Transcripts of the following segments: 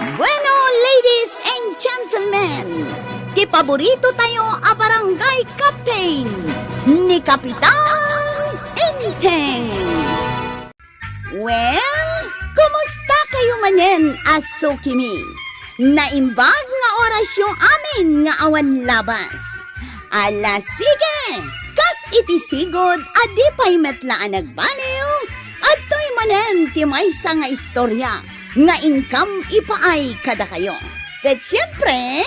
Bueno, ladies and gentlemen, ti paborito tayo a barangay captain ni Kapitan Enteng. Well, kumusta kayo manen, aso kimi? Naimbag nga oras yung amin nga awan labas. Ala sige, kas iti sigod adi pa'y metlaan nagbaliw at to'y manen ti maysa nga istorya nga income ipaay kada kayo. Ket siyempre,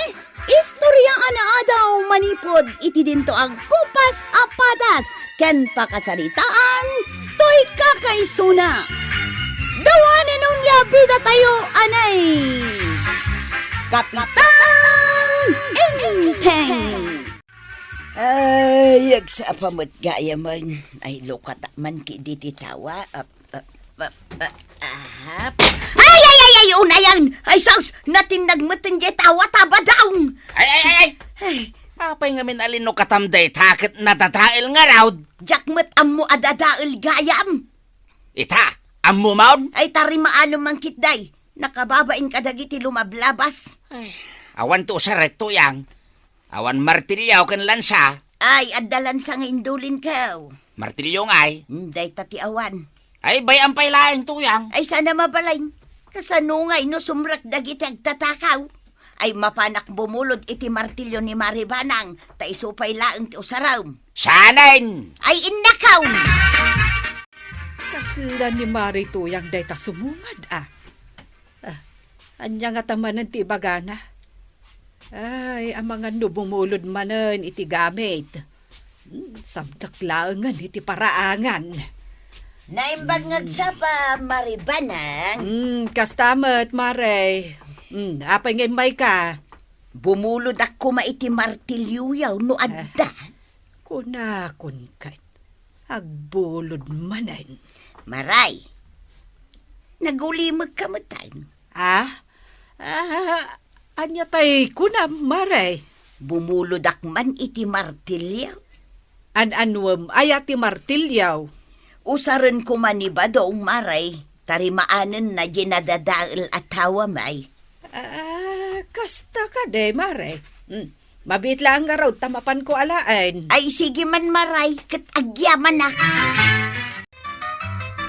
istorya ana daw manipod iti dinto ag kupas apadas ken pakasaritaan to'y kakaisuna. Dawanen nung labida tayo anay Kapitan Enteng. Ay, agsapamot gaya man. Ay, lukat man ki diti tawa. Ay, unayan! Ay, saus! Natindag mo tinje tawa taba daw! Ay! Apay nga min alin no katamday takit natatail nga raw. Jakmet ammo adadail gayam! Ita, ammo maun? Ay, tarimaano man kitday. Nakababain kadagiti lumablabas. Ay, awan to sa rekto yang. Awan martilyaw ken lansa. Ay, adalan sa nga indulin kaw. Martilyo ngay. Day tati awan. Ay, bayang pailaing to yang. Ay, sana mabalain. Kasanungay no sumrak dagiti agtatakaw. Ay, mapanak bumulod iti martilyo ni Maribanang. Ta isupay laeng ti usaraw. Sanain! Ay, innakaw! Kasla ni Mari tuyang day ta sumungad anya nga tamanan ti bagana. Ay, ang mga nubumulod manen iti gamit. Samtak laangan iti paraangan. Naimbag ngagsapa, Maribanang. Kastamat, Mare. Apay ngay may ka. Bumulod ako maiti martilyo yaw no adda. Kunakun kat. Agbulod manen. Maray, nagulimag kamatay. Anya tay kunam, Mare. Bumulod akman iti martilyo. Anwam ayati martilyaw. Usaran ko maniba doong Maray. Tarimaanan na ginadadaal at tawa may. Kasta ka de, Mare. Mabit lang nga raw, tamapan ko alaan. Ay, sige man Maray, kat agyaman na.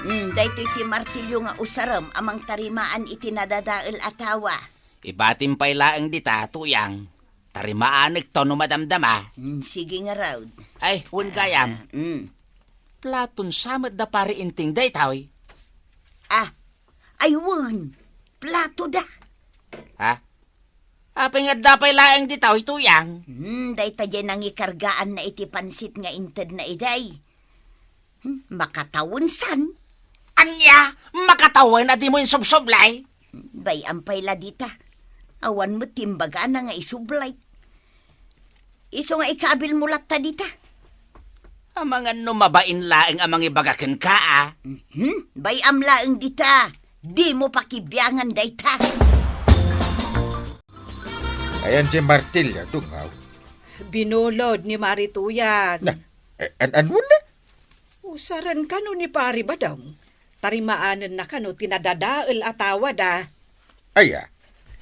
Dahito iti martilyo nga usaram, amang tarimaan iti nadadaal at tawa. Ibatin pailaing dita, tuyang. Tarimaanik to no madamdama. Sige nga raw. Ay, hun gayam. Platon samad da pari inting day tawi. Aywan, plato da. Ha? Apay nga dapay laeng di tawi, tuyang. Dahito dyan ang ikargaan na iti pansit nga inted na iday. Makatawon san? Anya, makatawan na di mo yung subsoblay. Bay, ampay la dita. Awan mo timbaga na nga isublay. Iso nga ikabil mulat ta dita. Ang mga numabain laeng amang ibagakin ka, Bay, amlaeng dita. Di mo pakibiyangan dayta. Ayan si Martilya, dungaw. Binulod ni Mari tuyag. Na, ano na? Usaran kano ni pari ba daw? Tarimaanan na kano tinadadaal atawa da. Aya.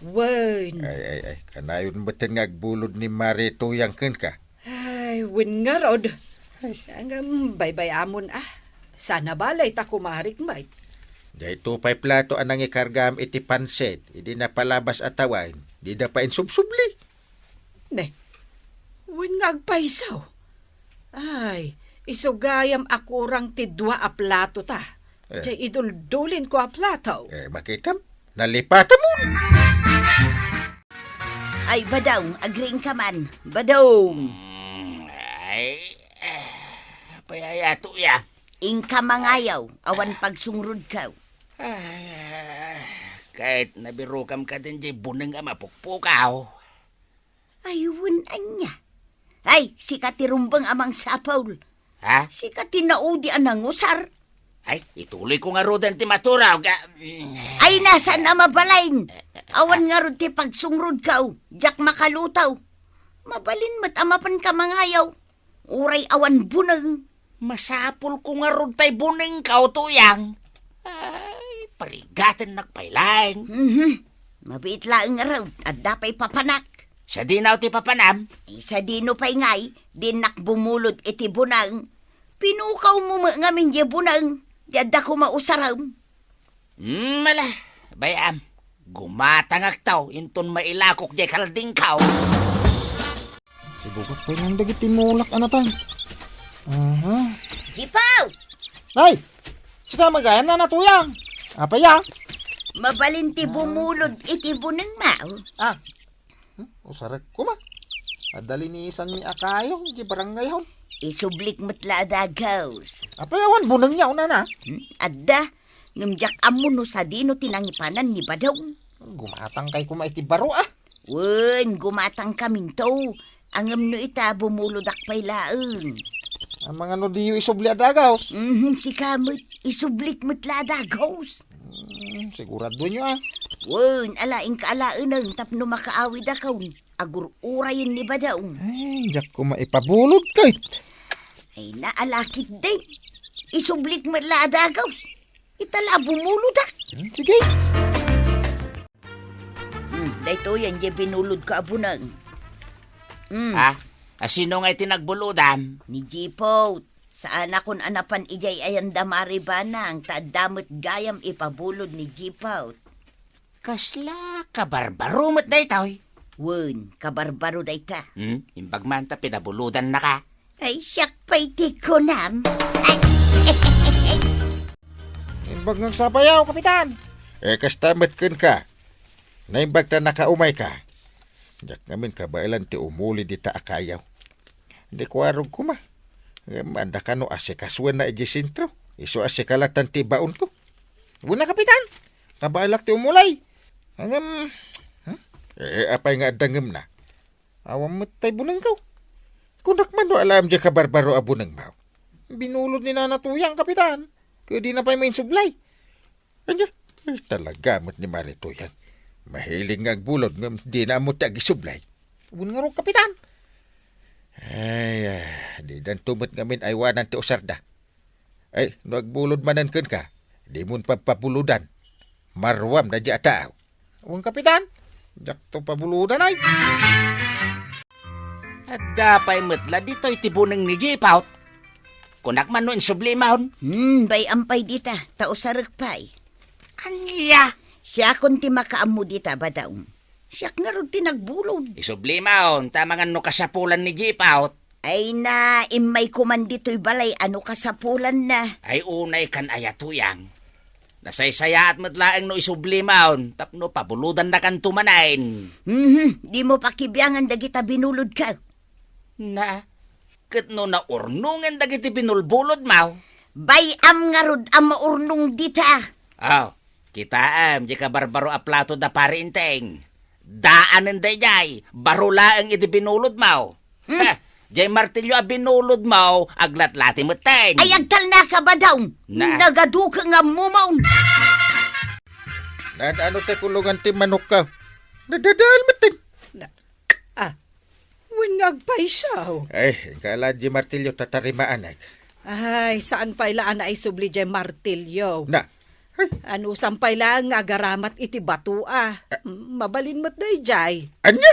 Wen. Ay. Kanayon mo nga agbulod ni Marito yang ka. Ay, wen nga rod. Ang baybay amon Sana balay ta kumarik mait. Dahil tupay plato anang ikargam iti panset. Hindi na palabas atawan. Di na pa insubsubli. Ne, wen nga agpaisaw. Ay, isugayam akurang tidwa a plato ta. Diya iduldulin ko a plato. Makitam, nalipata mo. Ay, badawng, agring ka man. Badawng. Ay, payaya tuyang. Ingka mangayaw, awan pagsungrod ka. Kahit nabirukam ka din di buneng nga mapukpukaw. Ayun, anya. Ay, si katirumbang amang sapaul. Ha? Si katinaudi anang usar. Ay, ituloy ko nga rodan ti maturaw. Ay, nasa na mabalain. Awan nga ron ti pagsungrod ka. Jak makalutaw. Mabalin mat amapan ka mangayaw. Uray awan bunang. Masapol ko nga ron tay buneng ka o tuyang. Ay, parigatan nagpailaing. Mabit lang nga raw, at dapay papanak. Sa dinaw ti papanam. Isa dino pa'y ngay, dinak bumulod iti bunang. Pinukaw mo ngamin di bunang, di adda ko mausaraw. Mala, bayam. Gumatangak tao, inton mailakok di kalding kao. Sibugot pa yung dagit tinulak anatan. Jipaw! Nay! Sika magayam na natuyang. Apa ya? Mabalinti bumulod iti bunang mao. Usarak ko ma. Adali ni isan mi akayo, di barangay hon. Isublik matla dagaws. Apa yawan bunang niya una na? Adda, ngamjak amo no sa dino tinangipanan ni Badaw. Gumatang kay kuma iti baro ah. Wen, gumatang kaming to. Angam no ita bumulodak pay laeng. Ang mga no diyo isubli adagaws. Si kamot, isublik matla dagaws. Sigurado nyo ah. Wen, alaing kaalaen ang tapno makaawid akaw. Agur urayin ni Badaw. Ay, jak ko maipabulod kahit. Ay naalakit din. Isublik matla dagaws. Itala bumulodak. Sige. Dahito yan, di binulod ka abunang. Asino nga itinagbuludam? Ni Jipot, saan akong anapan ijay ayan damari banang, taadamot gayam ipabulod ni Jipot. Kasla, kabarbarumat day tao. Wen, kabarbaro day ta. Imbagman ta pinabuludan na ka. Ay, siyak pa'y tikonam. Imbag ng sapayaw, kapitan. Kastamat kun ka. Naimbag ta nakaumay ka. Jak ngamin kabailan ti umuli di ta akayaw. Hindi ko arog ko ma. Manda ka no asikaswan na ijisintro. Iso asikalatan ti baon ko. Wala kapitan. Kabailak ti umulay. Hangam... apay nga dangam na. Awam matay bunang kaw. Kunak man no alam di ka barbaro abunang mau. Binulod ni nanatuyang kapitan. Kaya di na pa'y main sublay. Anya, talaga mo't ni Maritoyang. Mahiling nga agbulod nga di na mo tagi sublay. Abun nga ro kapitan. Ay, di dan tumot ngamin aywanan ti usarda. Ay, no agbulod manan kun ka. Di mo papabuludan. Marwam na di ataaw. Abun kapitan. Jak to pabuludan ay. At dapay matla dito itibunang ni Jipaut. Kunak man no insublimahon. Bay ampay dita, tausarag pa'y. Anya? Siya kon ti makaamu dita, Badaw. Siyak nga ron ti nagbulod. Isublimahon, tamangan no kasapulan ni Jipaut. Ay na, imay kuman dito'y balay, ano kasapulan na. Ay unay kan ayatuyang. Nasaysaya at matlaang no isublimahon, tapno pabuludan na kan tumanain. Di mo pakibiyangan dagita binulod ka. Na, kat no na urnungan dagiti binulbulod mau. Bayam nga rod ang maurnong dita. Kita di ka barbaro a plato da parinteng. Daanan da jay, barulaang iti binulod mau. Jay martilyo a binulod mau, aglat-lati meten. Ay, agtal na ka ba daw? Na. Nagaduka nga mumaw. Ano tayo kulungan ti manok ka? Nadadal matin. Wen nga agpaisaw. Ay, kala di martilyo tatarimaan ay. Ay, saan pa ilaan na isubli dyan martilyo? Na, Ano sampay lang nga agaramat iti batua. Mabalin mo't day jay. anya?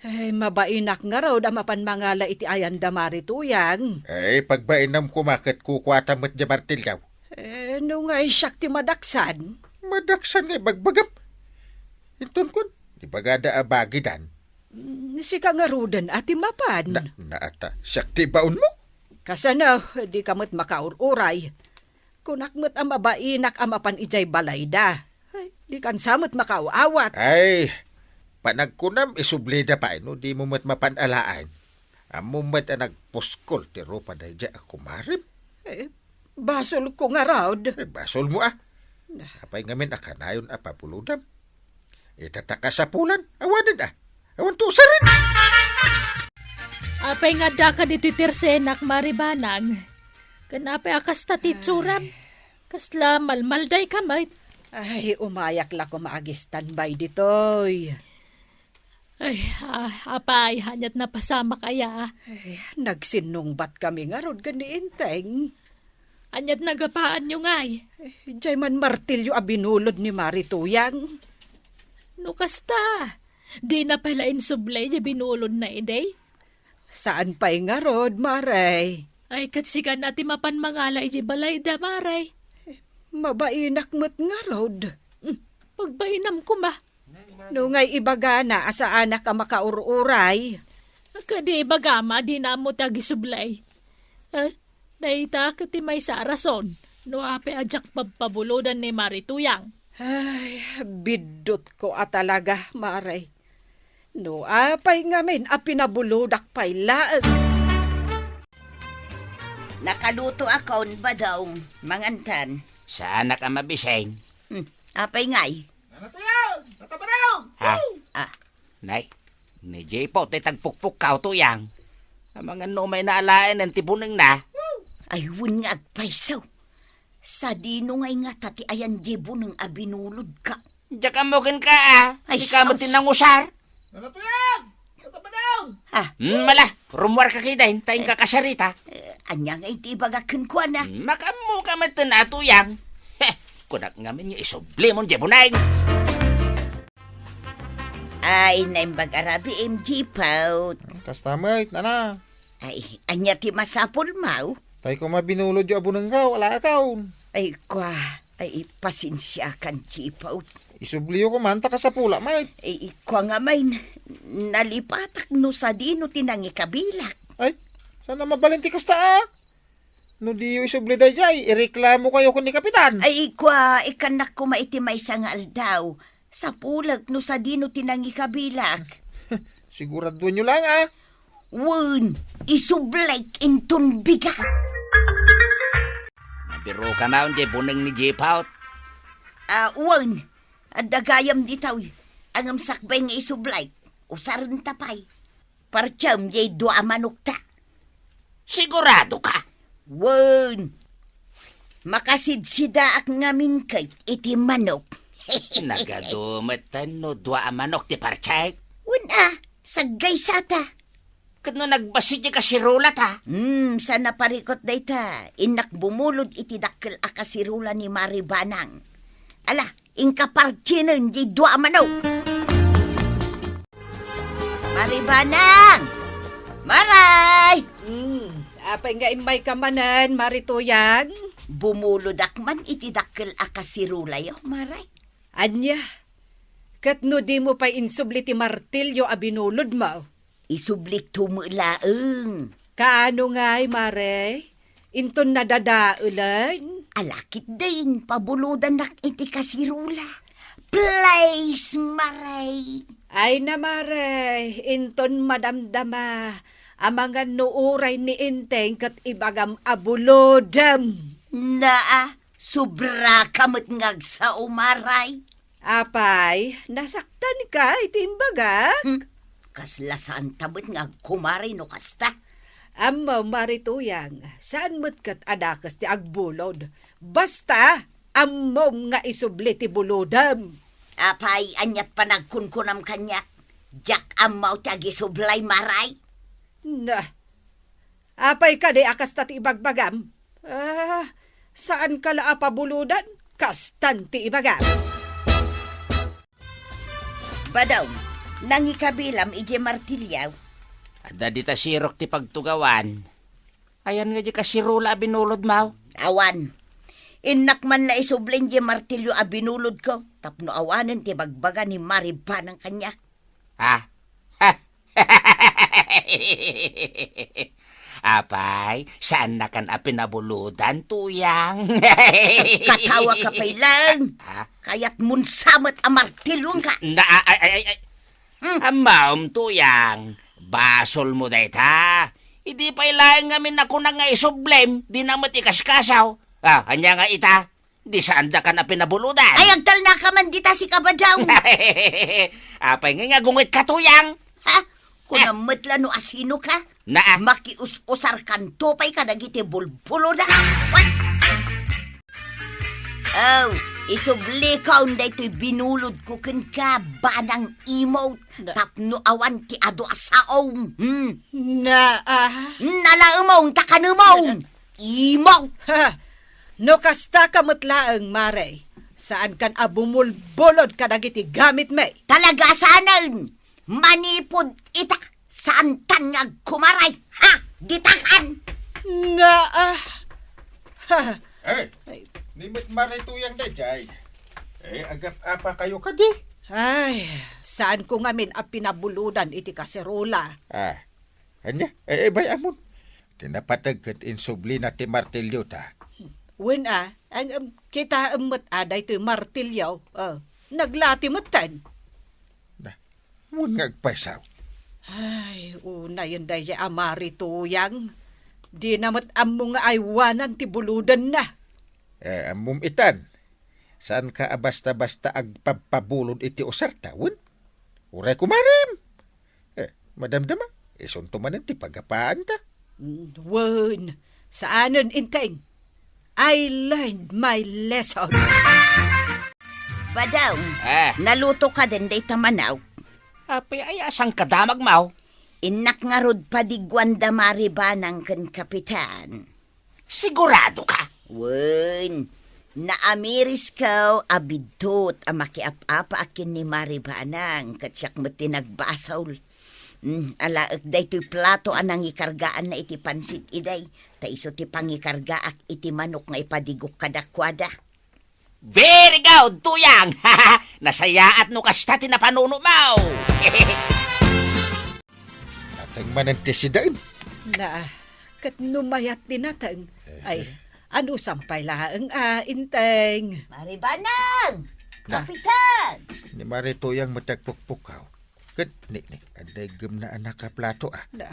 Ay, mabainak nga raw damapan mangala iti ayan damari tuyang. Ay, pagbainam kumakit kukwata mo't di martilyo. No nga isyak ti madaksan. Madaksan nga bagbagam. Intun kun, di bagada abagidan. Sika nga rudan ati mapan. Naata, sakti baon mo? Kasano, di kamot makaururay. Kunakmot ang mabainak amapan ijay balayda. Ay, di kan samot makaawat. Ay, panagkunam isublida pa no, di mo mat mapanalaan. Amo mat nagpuskol ti ropa na dya ako marip. Basol ko nga raw. Basol mo ah. Apay ngamin akanayon apapuludam. Itataka sa pulan, awanin ah. Awan to sa rin. Apay nga da ka dito tirsenak maribanang. Kanapay akas tatitsuram. Kasla malmalday kamay. Ay, umayak la ko maagistan-bay ditoy. Ay, apay, hanyat na pasama kaya. Ay, nagsinungbat kami nga rod ganiinteng. Hanyat nagapaan nyo ngay. Diyay man martilyo abinulod ni Marituyang. No kasta, di na pala insublay di binulod na iday. Saan pa'y nga rod, Maray? Ay katsigan natin mapan mangalay di balay da maray. Mabainak mo't nga rod. Pagbainam ko ma. No ngay ibaga na asa anak ka makaururay. Kadi bagama di na mo tagisublay. Naita kati may sa rason. No ape ajak pagpabulodan ni Marituyang. Ay, bidot ko talaga, Maray. No, apay ngamin, apinabulodak pa'y laag. Nakaluto akon ba daw, mangantan? Sa anak ang mabiseng. Apay ngay. Ha? Ah, Nay, ni Jay po, tagpukpuk ka tuyang. Ang mga numay na alain ng tibuning na. ayun nga agpaysaw. Sa dino ngay nga tati ayan dibo ng abinulod ka. Diyak amukin ka Ay, Di ka mo sus. tinangusar. Ha? Mala, rumwar ka kita, hintayin ka kasarita. Anya nga iti ibagakin ko na. Makamu ka matinatuyang. Kunak ngamin yung isubli mong jebunay. Ay, naimbag arabi MG Pout. Kastamay, nana. Ay, anya ti masapol mau. Tay ko mabinulod yung abunang ka, wala akaw. Ay, kwa. Ay, pasensya kan Chipaut. Isubliyo ko man, taka sa pula, may. Ay, kwa nga may nalipatak no sa dino tinangi kabilak. Ay, sana mabalinti kasta No di yung isubli da jay, ireklamo kayo kun ni Kapitan. Ay, kwa, ikanak ko maitimay sa nga aldaw. Sa pulag no sa dino tinangi kabilak. Siguraduan nyo lang Wun, isublek intun bigat. Biro ka maun jebunang ni Jepaut. Wun, dagayam ditaw. Angam sakbay nga isublek. Usarin tapay. Parcham jay dua manukta. Sigurado ka. Wun, makasidsidaak ngamin kay iti manok. Nagadumatan no dua amanok ti parchay. Wun saggay sata. Kano nagbasid ka sirulat ha? Sana parikot dayta. Inak bumulod iti dakkel akasirula ni Maribanang. Ala, inkaparchinan di dua manaw. Maribanang! Maray! Apay nga imay kamanan, Marituyang. Bumulod akman iti dakkel akasirula yo, Maray. Anya, katno di mo pa insubli ti martilyo abinulod mo. Isublik tumulaeng. Kaano nga'y, Mare? Inton nadadaulan? Alakit din, pabuludan nak iti kasirula. Place, Maray. Ay na, Mare, inton madamdama. Amangan nuuray ni Inteng kat ibagam abulodam. Naa, sobra kamot ngag sa umaray. Apay, nasaktan ka itimbagak. Kaslasaan tabot nga kumari no kasta. Amaw Marituyang, saan mo't kat adakas ti agbulod? Basta, amaw nga isubli ti bulodam. Apay, anyat panagkunkunam kanyak. Jak amaw ti agisublay maray. Na, apay ka di akas ti ibagbagam? Saan ka la apabuludan? Kastan ti ibagam. Badaw, nangikabilam ije martilyaw. Ada dita sirok ti pagtugawan. Ayan nga di ka sirula binulod mau. Awan. Inak man la isubling je martilyo abinulod ko. Tapno awanen ti bagbaga ni Maribanang kanyak. Ha? Apay, saan na kan apinabuludan, tuyang? Katawa ka pa'y lang. Ha? Kaya't munsamot ang martilyong ka. Ay. Amam, tuyang. Basol mo dayta. Hindi pa ilaing ngamin ako na nga isublem. Di na matikaskasaw. Kanya nga ita. Di saan da ka na pinabuludan. Ay, agdal na ka man dita si Kabadaw. Apay nga gungit ka, tuyang. Ha? Kung namatla no asino ka, Naa. makius-usar kan topay ka dagiti bulbulo na. What? Oh, isubli ka unday to'y binulod ko ken ka banang emote. Tapno awan ti ado asaong. Nalaumong takanumong. Emote. Ha, no kasta kamutlaang, Mare. Saan kan abumulbolod ka dagiti gamit may? Talaga sanan, manipod ita, saan tan nga kumaray, ha? Ditakan! Nga ha, Eh, nimit marituyang na jay. Agap apa kayo kadi? ay, saan ko ngamin a pinabuludan iti kaserola? Anya? Bay amon. Tinapatag kat insubli na ti martilyo ta. Wen ang kita emot aday ti martilyaw, naglati matan. Wun nga agpaisaw. Ay, una yun dahi amari tuyang. Di namat amo nga aywanan ti buludan na. Amum itan. Saan ka basta-basta agpapabulod iti usarta, wun? Uray kumarim. Madamdama, isunto man ti pagapaan ta. Wen, saanan inteng? I learned my lesson. Badaw, Eh, naluto ka din day tamanaw. api ay asang kadamag mau. Inak nga rod padigwan da maribanang kan kapitan. Sigurado ka? Wen, naamiris ka abidtot a makiap-apa akin ni maribanang katsyak mo tinagbasaw. Alaak day to'y plato anang ikargaan na iti pansit iday. Ta iso ti pangikargaak iti manok nga ipadigok kadakwada. Very good, tuyang! Nasayaat no kasta tinapanuno mau. Atang manantisidain. Na, kat numayat dinatang. Ay, ano sampay laang inteng? Maribanang! Kapitan! Ni marituyang matagpukpukaw. Kat, aday gam na anak ka plato Na,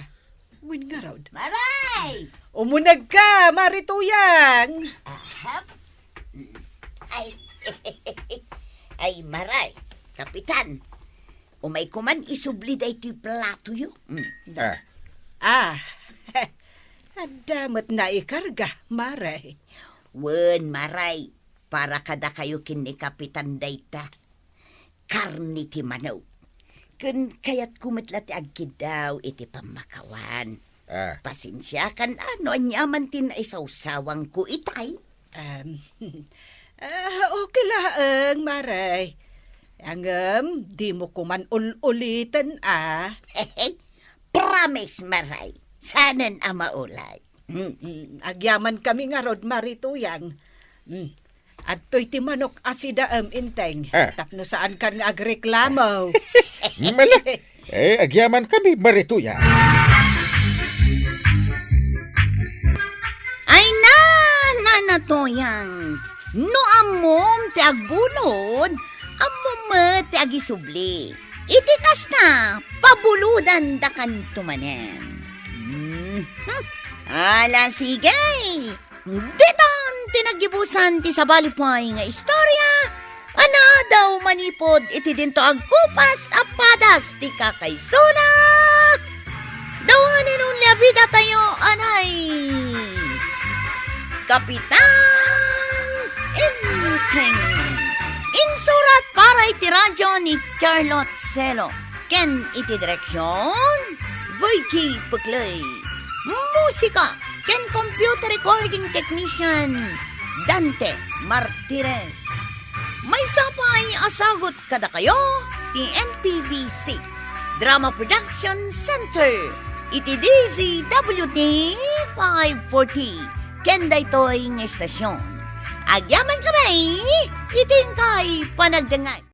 win nga raw. Maray! Umunag ka, marituyang! Ahap! Ay, ay maray, kapitan. Umay kuman isubli day ti plato yo. Adamat na ikarga, maray. Wen maray, para kada kayo kin ni kapitan dayta. Karni ti manaw. Kun kayat kumitla ti agkid daw iti pamakawan. Pasensya kan ano anyaman tin ay sausawang ko itay. Okay laang, maray. Ang di mo kuman ulitan Hey, promise maray. Sanan ama ulay. Agyaman kami nga rod, marituyang. At to'y timanok asidaam inteng. Tapno saan kan nga agreklamo. Mala, agyaman kami marituya. Ay nanatoyang. No amom ti agbulod, amom ti agisubli. Iti kasta, pabuludan da kan tumanen. Ala sige. Ditan tinagibusan ti sabalipay nga istorya. Ana daw manipod iti dinto agkupas apadas ti kakaysuna. Dawanin nun labida tayo anay. Kapitan Inteng. Insurat para iti radyo ni Charlotte Celo. Ken iti direksyon Virgie Puclay. Musika ken computer recording technician Dante Martirez. May sapay asagot kada kayo ti MPBC Drama Production Center iti DZWT 540 ken daytoy nga estasyon. Agyaman kamay iting kay panagdangan.